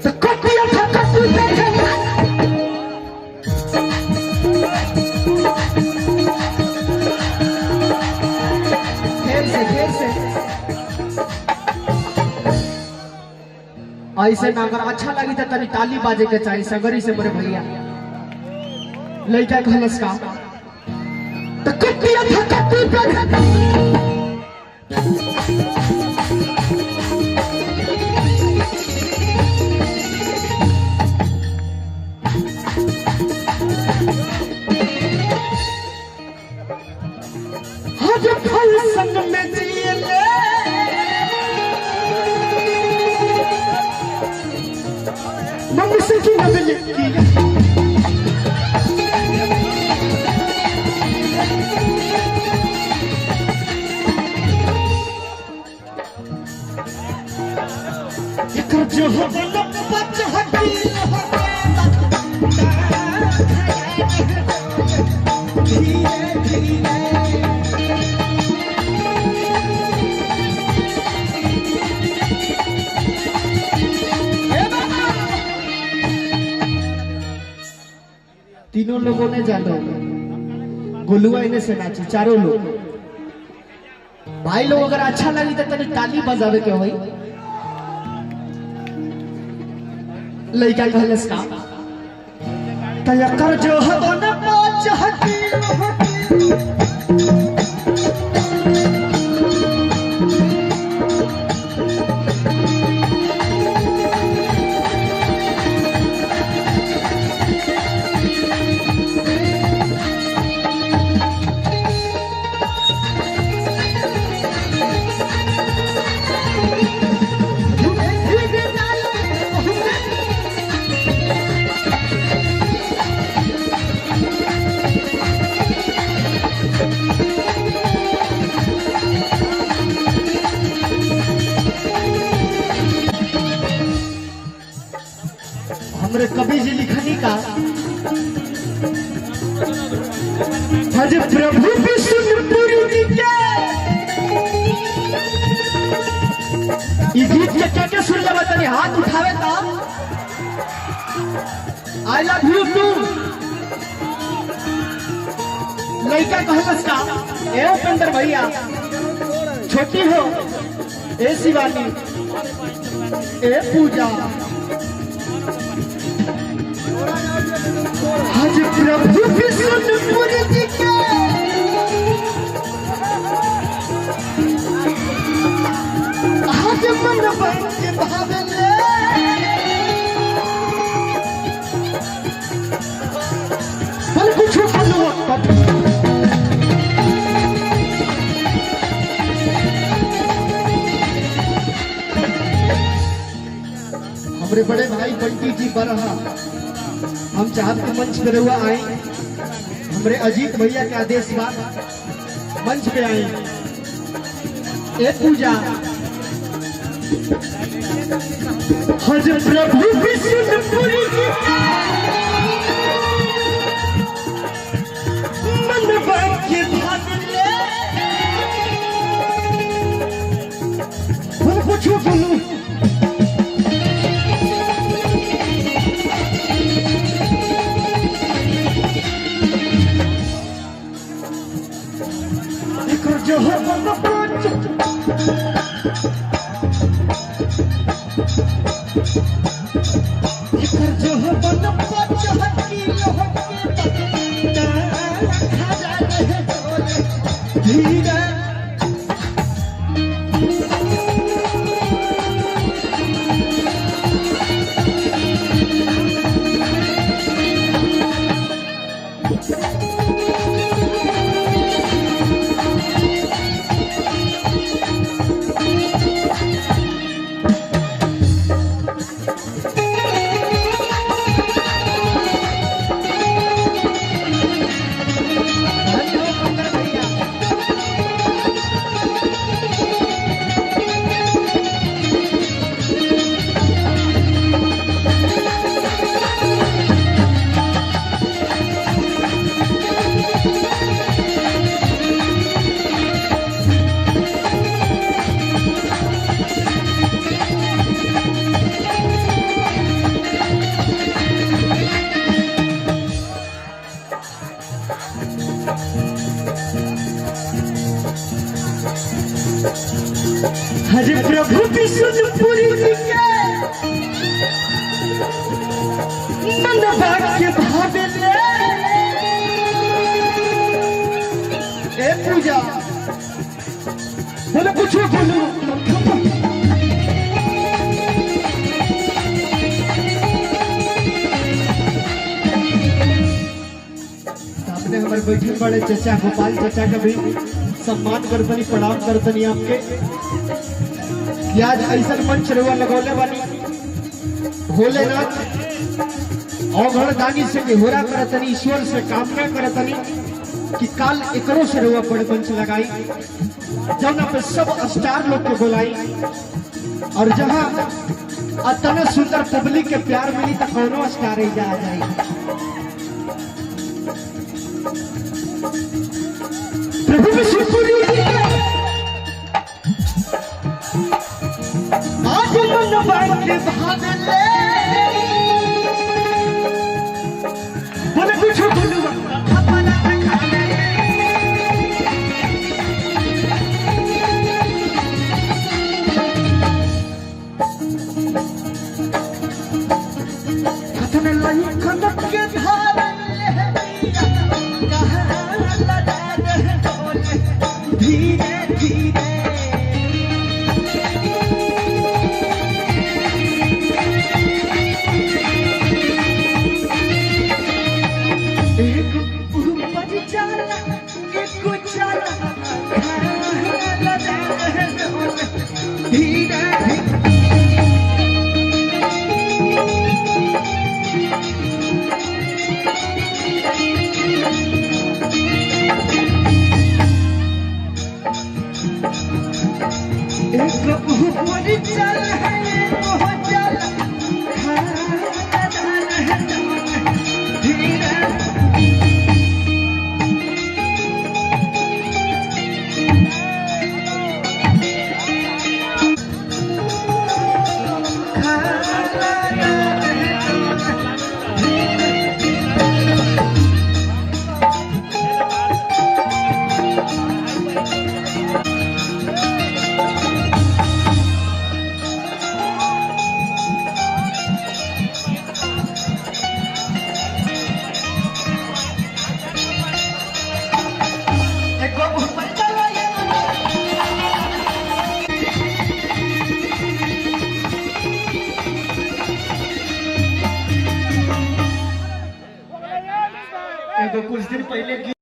तो कटिया कटू देखे फिर से ऐसे ना अगर अच्छा लगी तो तनी ताली बाजे के चाहिए सगरी से मेरे भैया लड़का कहलस का तो कटिया कटू देखे संग में जिए मम्मी से की न मिले जो हो तीनों लोगों ने जाना गोलुआ इन्हें से नाची चारों लोग भाई लोग अगर अच्छा लगी तो तनी ताली बजावे के होई लड़का कहलस का तयकर जो हो न पाँच हटी हमरे कवि जी लिखनी का हज प्रभु विष्णुपुरी जी के गीत के क्या सुन लेवा तनी हाथ उठावे ता आई लव यू टू लड़का कहलस का ए उपेंद्र भैया छोटी हो ए शिवानी ए पूजा आज प्रभु विष्णुपुरी जी के आज मन बन के भावले पर कुछ बोलो हमारे बड़े भाई बंटी जी बरहा हम चाहते हैं मंच पे हुआ आए हमारे अजीत भैया के आदेश बाद मंच पे आए ए पूजा हज प्रभु विष्णुपुरी जी मन के भागले कुछ बोलूं जो हो जो हो धीरे विष्णुपुरी जी के मन भाग्य भावे ले ए पूजा बोले कुछ बोलो सामने हमारे बैठे बड़े चचा गोपाल चचा का भी सम्मान करतनी प्रणाम करतनी आपके कि आज ऐसा मंच रेवा लगौले बानी भोलेनाथ और दानी से होरा करतनी ईश्वर से कामना करतनी कि काल एकरो से रेवा बड़े मंच लगाई जौना पे सब स्टार लोग के बुलाई और जहां अतना सुंदर पब्लिक के प्यार मिली तो कौनो स्टार ही जा जाए। प्रभु विष्णुपुरी जी आज मन भाग्य भावे ले बोले कुछ बोलू कथन लाई कनक के धार धीरे धीरे एक ऊपर चला एक चला धीरे एक ऊपर चल है वो चल धीरे कुछ दिन पहले